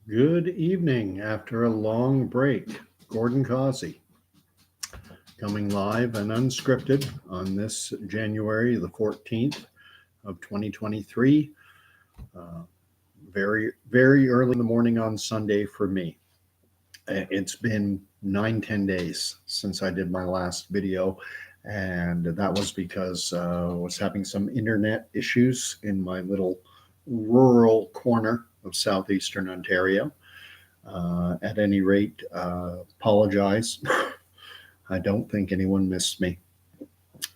Good evening after a long break. Gordon Causey coming live and unscripted on this January the 14th of 2023. Uh, very early in the morning on Sunday for me. It's been 9-10 days since I did my last video, and that was because I was having some internet issues in my little rural corner of southeastern Ontario. At any rate, apologize. I don't think anyone missed me.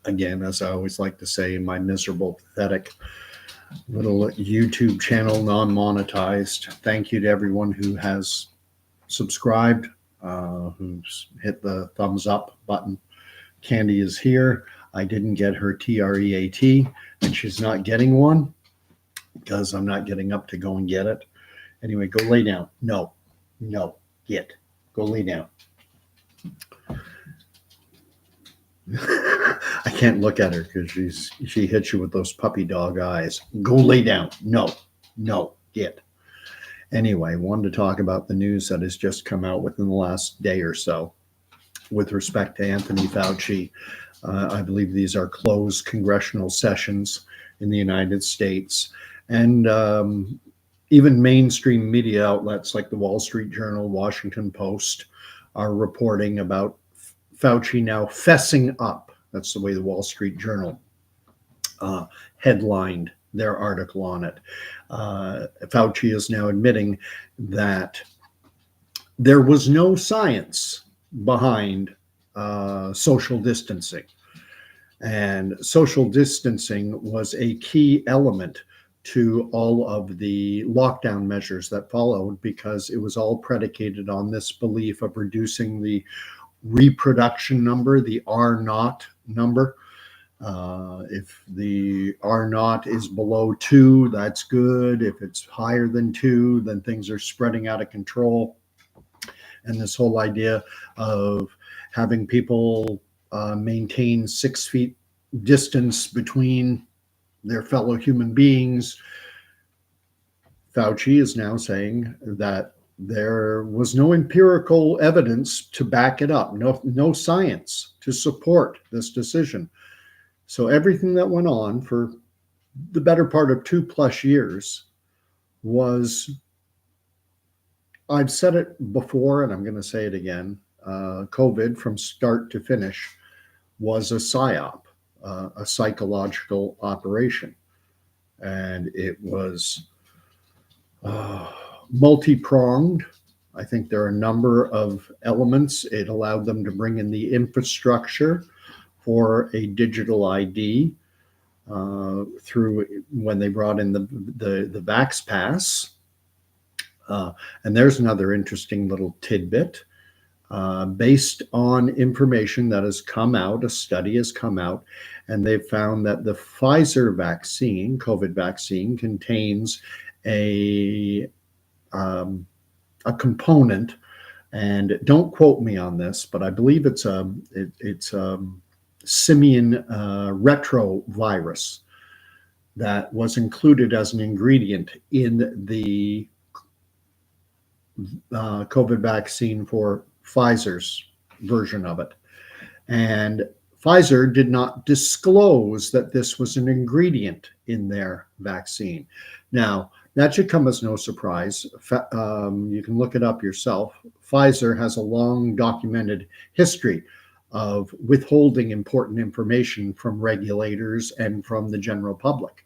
Again, as I always like to say, my miserable, pathetic little YouTube channel, non-monetized. Thank you to everyone who has subscribed, who's hit the thumbs up button. Candy is here. I didn't get her TREAT, and she's not getting one because I'm not getting up to go and get it. Anyway, go lay down. No, get. Go lay down. I can't look at her because she hits you with those puppy dog eyes. Go lay down. No, get. Anyway, wanted to talk about the news that has just come out within the last day or so with respect to Anthony Fauci. I believe these are closed congressional sessions in the United States. And even mainstream media outlets like the Wall Street Journal, Washington Post are reporting about Fauci now fessing up. That's the way the Wall Street Journal headlined their article on it. Fauci is now admitting that there was no science behind social distancing. And social distancing was a key element to all of the lockdown measures that followed because it was all predicated on this belief of reducing the reproduction number, the R0 number. If the R0 is below 2, that's good. If it's higher than 2, then things are spreading out of control. And this whole idea of having people maintain 6 feet distance between their fellow human beings. Fauci is now saying that there was no empirical evidence to back it up, no science to support this decision. So everything that went on for the better part of 2+ years was, I've said it before and I'm going to say it again, COVID from start to finish was a psyop, a psychological operation. And it was multi-pronged. I think there are a number of elements. It allowed them to bring in the infrastructure for a digital ID through when they brought in the Vax Pass. And there's another interesting little tidbit. Based on information that has come out, a study has come out, and they've found that the Pfizer vaccine, COVID vaccine, contains a component, and don't quote me on this, but I believe it's a simian retrovirus that was included as an ingredient in the COVID vaccine for Pfizer's version of it. And Pfizer did not disclose that this was an ingredient in their vaccine. Now, that should come as no surprise. You can look it up yourself. Pfizer has a long documented history of withholding important information from regulators and from the general public.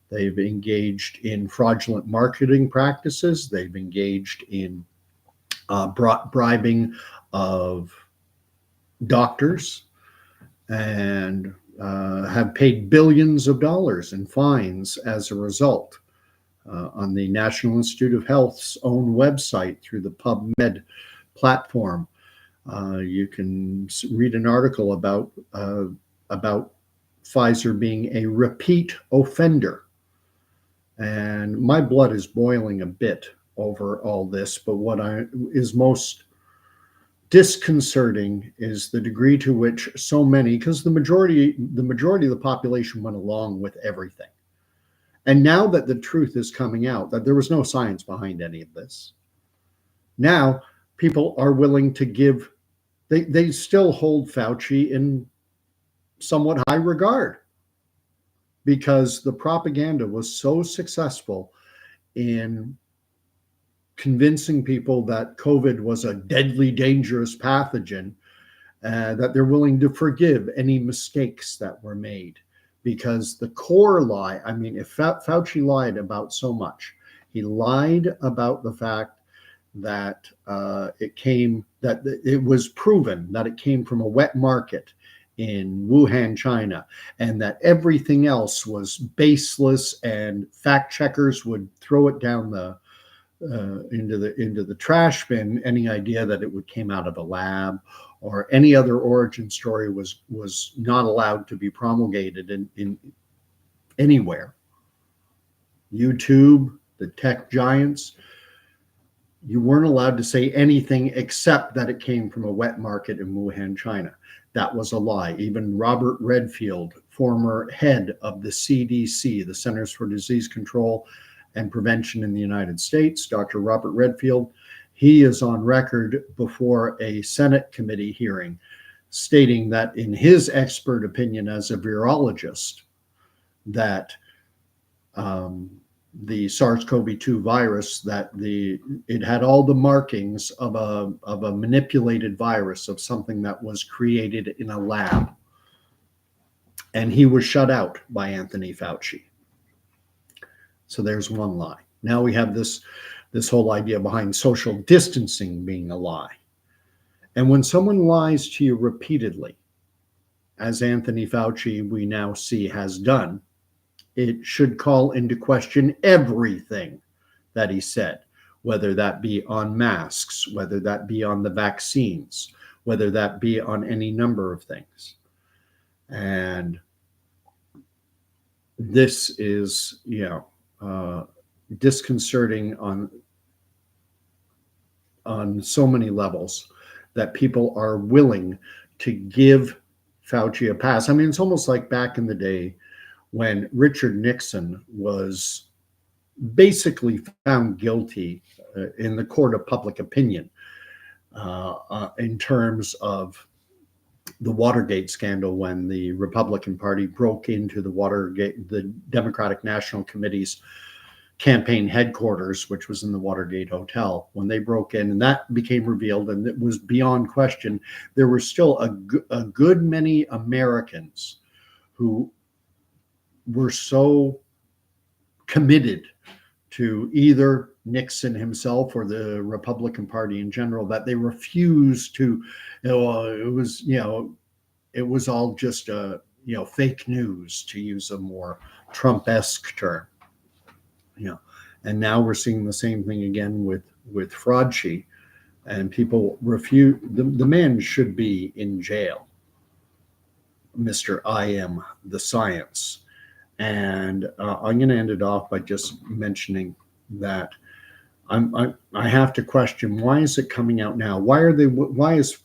They've engaged in fraudulent marketing practices. They've engaged in bribing of doctors and have paid billions of dollars in fines as a result. On the National Institute of Health's own website through the PubMed platform, you can read an article about Pfizer being a repeat offender. And my blood is boiling a bit over all this, but what is most disconcerting is the degree to which so many, because the majority of the population went along with everything. And now that the truth is coming out, that there was no science behind any of this, Now people are willing to give, they still hold Fauci in somewhat high regard because the propaganda was so successful in convincing people that COVID was a deadly, dangerous pathogen, that they're willing to forgive any mistakes that were made. Because the core lie, I mean, if Fauci lied about so much, he lied about the fact that that it was proven that it came from a wet market in Wuhan, China, and that everything else was baseless, and fact checkers would throw it down the into the trash bin. Any idea that it came out of a lab or any other origin story was not allowed to be promulgated in anywhere. YouTube, the tech giants, you weren't allowed to say anything except that it came from a wet market in Wuhan, China. That was a lie. Even Robert Redfield, former head of the CDC, the Centers for Disease Control and Prevention in the United States, Dr. Robert Redfield, he is on record before a Senate committee hearing stating that in his expert opinion as a virologist, that the SARS-CoV-2 virus, that it had all the markings of a manipulated virus, of something that was created in a lab. And he was shut out by Anthony Fauci. So there's one lie. Now we have this whole idea behind social distancing being a lie. And when someone lies to you repeatedly, as Anthony Fauci we now see has done, it should call into question everything that he said, whether that be on masks, whether that be on the vaccines, whether that be on any number of things. And this is, disconcerting on so many levels, that people are willing to give Fauci a pass. I mean, it's almost like back in the day when Richard Nixon was basically found guilty in the court of public opinion in terms of the Watergate scandal, when the Republican Party broke into the Democratic National Committee's campaign headquarters, which was in the Watergate Hotel. When they broke in and that became revealed, and it was beyond question, there were still a good many Americans who were so committed to either Nixon himself or the Republican Party in general that they refused to, it was all just fake news, to use a more Trump-esque term. And now we're seeing the same thing again with Fauci, and people refuse. The man should be in jail, Mr. I am the science. And I'm going to end it off by just mentioning that I have to question, why is it coming out now? Why is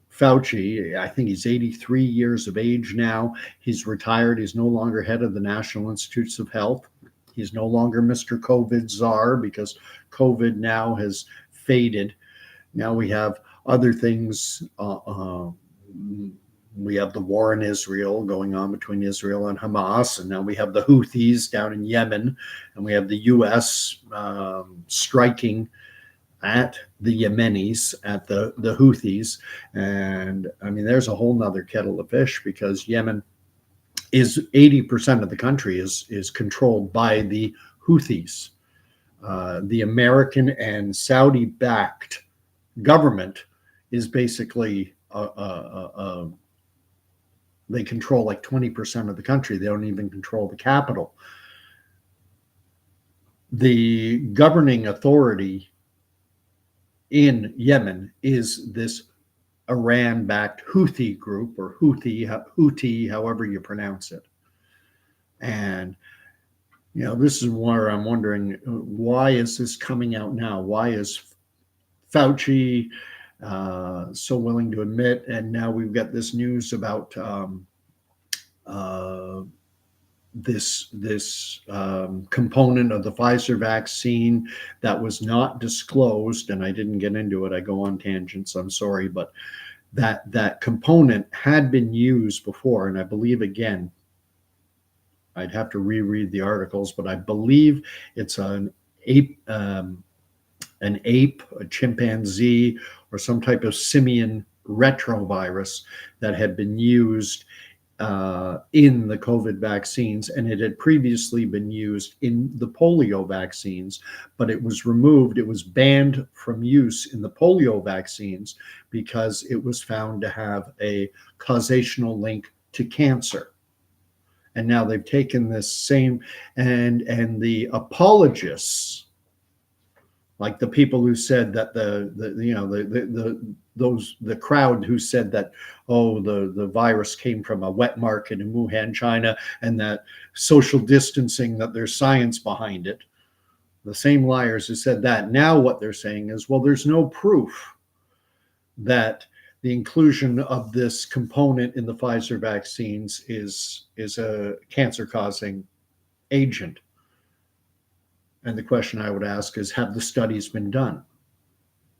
Fauci, I think he's 83 years of age now. He's retired. He's no longer head of the National Institutes of Health. He's no longer Mr. COVID czar, because COVID now has faded. Now we have other things. We have the war in Israel going on between Israel and Hamas, and now we have the Houthis down in Yemen, and we have the U.S. Striking at the Yemenis, at the Houthis. And I mean, there's a whole nother kettle of fish, because Yemen is 80% of the country is controlled by the Houthis. The American and Saudi-backed government is basically they control like 20% of the country. They don't even control the capital. The governing authority in Yemen is this Iran-backed Houthi group, or Houthi, however you pronounce it. And this is where I'm wondering, why is this coming out now? Why is Fauci so willing to admit? And now we've got this news about this component of the Pfizer vaccine that was not disclosed, and I didn't get into it. I go on tangents. I'm sorry, but that component had been used before, and I believe again. I'd have to reread the articles, but I believe it's ape, a chimpanzee, or some type of simian retrovirus that had been used in the COVID vaccines, and it had previously been used in the polio vaccines, but it was removed. It was banned from use in the polio vaccines because it was found to have a causational link to cancer. And now they've taken this same, and the apologists, like the people who said that the crowd who said that, oh, the virus came from a wet market in Wuhan, China, and that social distancing, that there's science behind it. The same liars who said that, now what they're saying is, well, there's no proof that the inclusion of this component in the Pfizer vaccines is a cancer-causing agent. And the question I would ask is, have the studies been done?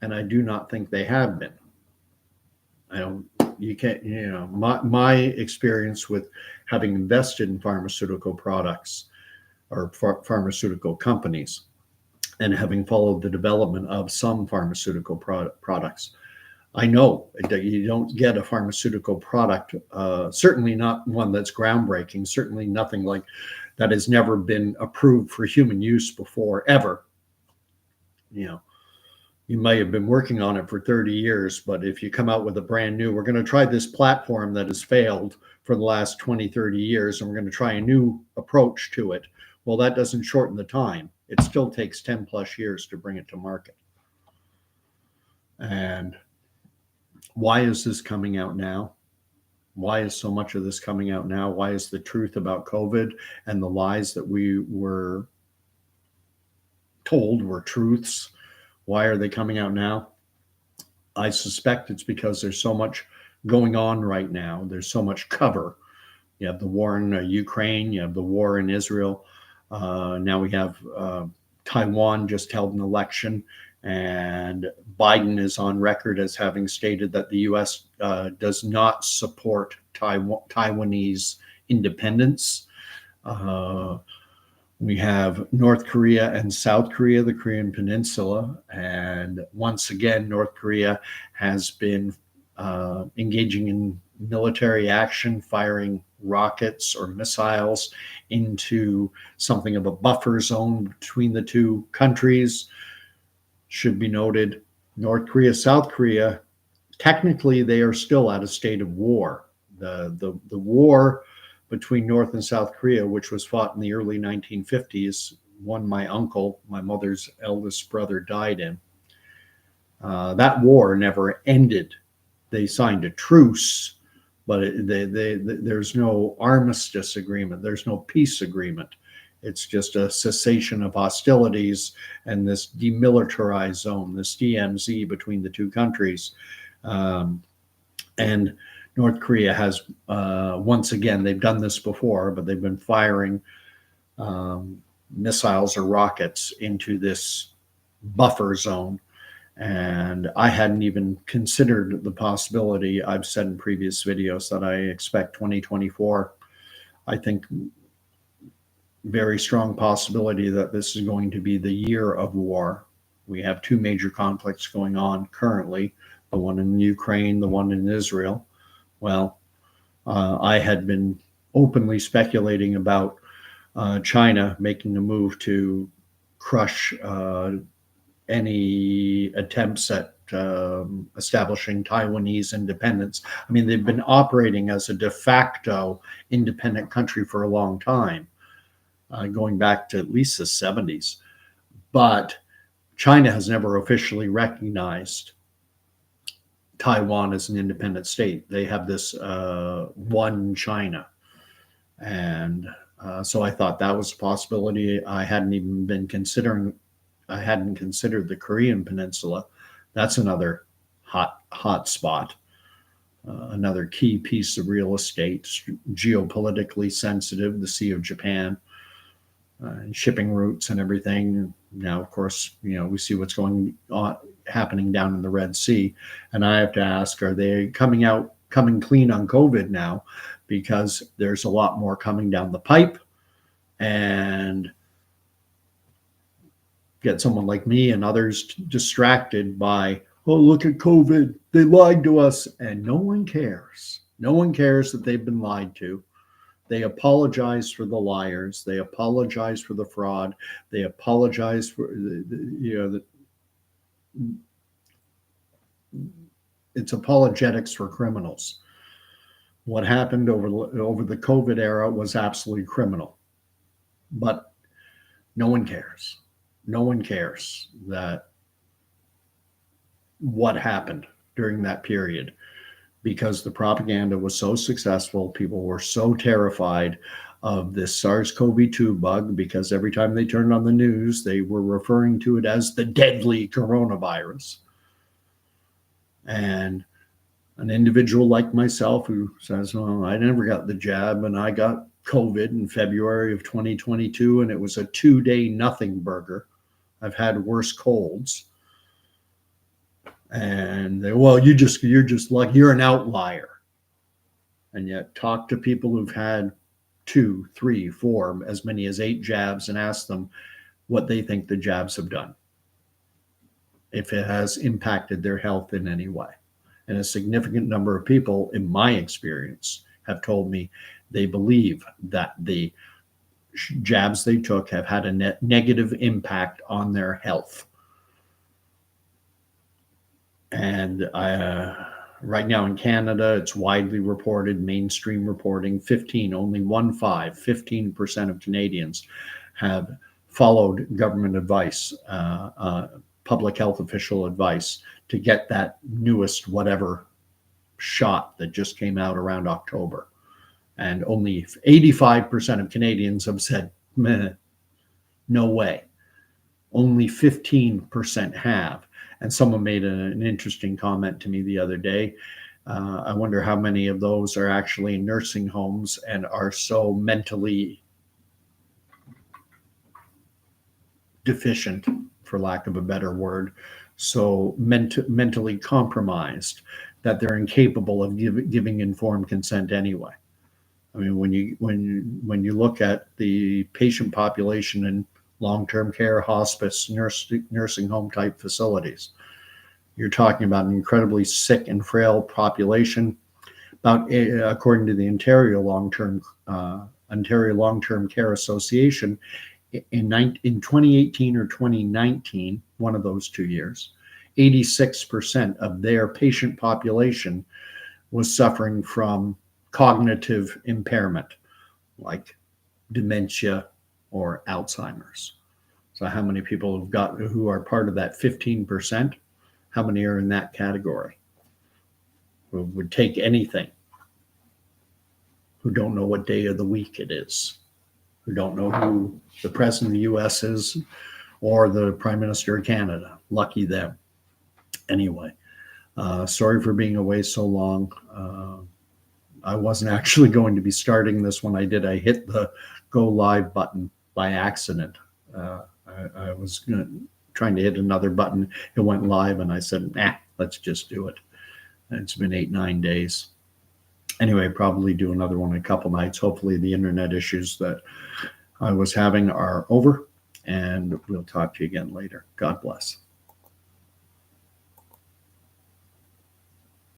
And I do not think they have been. You can't, my experience with having invested in pharmaceutical products or pharmaceutical companies and having followed the development of some pharmaceutical products, I know that you don't get a pharmaceutical product, certainly not one that's groundbreaking, certainly nothing like that has never been approved for human use before, ever. You might have been working on it for 30 years, but if you come out with a brand new, we're going to try this platform that has failed for the last 20, 30 years, and we're going to try a new approach to it. Well, that doesn't shorten the time. It still takes 10 plus years to bring it to market. And why is this coming out now? Why is so much of this coming out now? Why is the truth about COVID and the lies that we were told were truths, why are they coming out now? I suspect it's because there's so much going on right now. There's so much cover. You have the war in Ukraine. You have the war in Israel. Now we have Taiwan just held an election, and Biden is on record as having stated that the U.S. Does not support Taiwanese independence. We have North Korea and South Korea, the Korean Peninsula. And once again, North Korea has been engaging in military action, firing rockets or missiles into something of a buffer zone between the two countries. Should be noted, North Korea, South Korea, technically they are still at a state of war. The war between North and South Korea, which was fought in the early 1950s, one my uncle, my mother's eldest brother, died in. That war never ended. They signed a truce, but there's no armistice agreement. There's no peace agreement. It's just a cessation of hostilities and this demilitarized zone, this DMZ between the two countries. And North Korea has, once again, they've done this before, but they've been firing missiles or rockets into this buffer zone. And I hadn't even considered the possibility. I've said in previous videos that I expect 2024. I think very strong possibility that this is going to be the year of war. We have two major conflicts going on currently, the one in Ukraine, the one in Israel. Well, I had been openly speculating about China making a move to crush any attempts at establishing Taiwanese independence. I mean, they've been operating as a de facto independent country for a long time, going back to at least the 70s. But China has never officially recognized Taiwan as an independent state. They have this one China. And so I thought that was a possibility. I hadn't considered the Korean Peninsula. That's another hot spot. another key piece of real estate, geopolitically sensitive, the Sea of Japan, and shipping routes and everything. Now, of course, we see what's going on happening down in the Red Sea, and I have to ask: are they coming clean on COVID now? Because there's a lot more coming down the pipe, and get someone like me and others distracted by, oh, look at COVID, they lied to us, and no one cares. No one cares that they've been lied to. They apologize for the liars. They apologize for the fraud. They apologize for it's apologetics for criminals. What happened over the COVID era was absolutely criminal, but no one cares. No one cares that what happened during that period, because the propaganda was so successful. People were so terrified of this SARS-CoV-2 bug, because every time they turned on the news, they were referring to it as the deadly coronavirus. And an individual like myself who says, well, I never got the jab, and I got COVID in February of 2022, and it was a 2-day nothing burger. I've had worse colds. And well, you're just like, you're an outlier. And yet talk to people who've had 2, 3, 4, as many as 8 jabs, and ask them what they think the jabs have done, if it has impacted their health in any way. And a significant number of people, in my experience, have told me they believe that the jabs they took have had a negative impact on their health. And right now in Canada, it's widely reported, mainstream reporting, 15% of Canadians have followed government advice, public health official advice, to get that newest whatever shot that just came out around October. And only 85% of Canadians have said, meh, no way. Only 15% have. And someone made an interesting comment to me the other day. I wonder how many of those are actually in nursing homes and are so mentally deficient, for lack of a better word, so mentally compromised that they're incapable of giving informed consent anyway. I mean, when you look at the patient population in long-term care, hospice, nursing home type facilities, you're talking about an incredibly sick and frail population. About, according to the Ontario Long-Term Care Association, in 2018 or 2019, one of those 2 years, 86% of their patient population was suffering from cognitive impairment, like dementia or Alzheimer's. So how many people who are part of that 15%? How many are in that category? Who would take anything, who don't know what day of the week it is, who don't know who the president of the US is or the Prime Minister of Canada. Lucky them. Anyway, sorry for being away so long. I wasn't actually going to be starting this when I did. I hit the go live button by accident. I was trying to hit another button. It went live, and I said, let's just do it. And it's been 8-9 days. Anyway, probably do another one in a couple nights. Hopefully the internet issues that I was having are over, and we'll talk to you again later. God bless.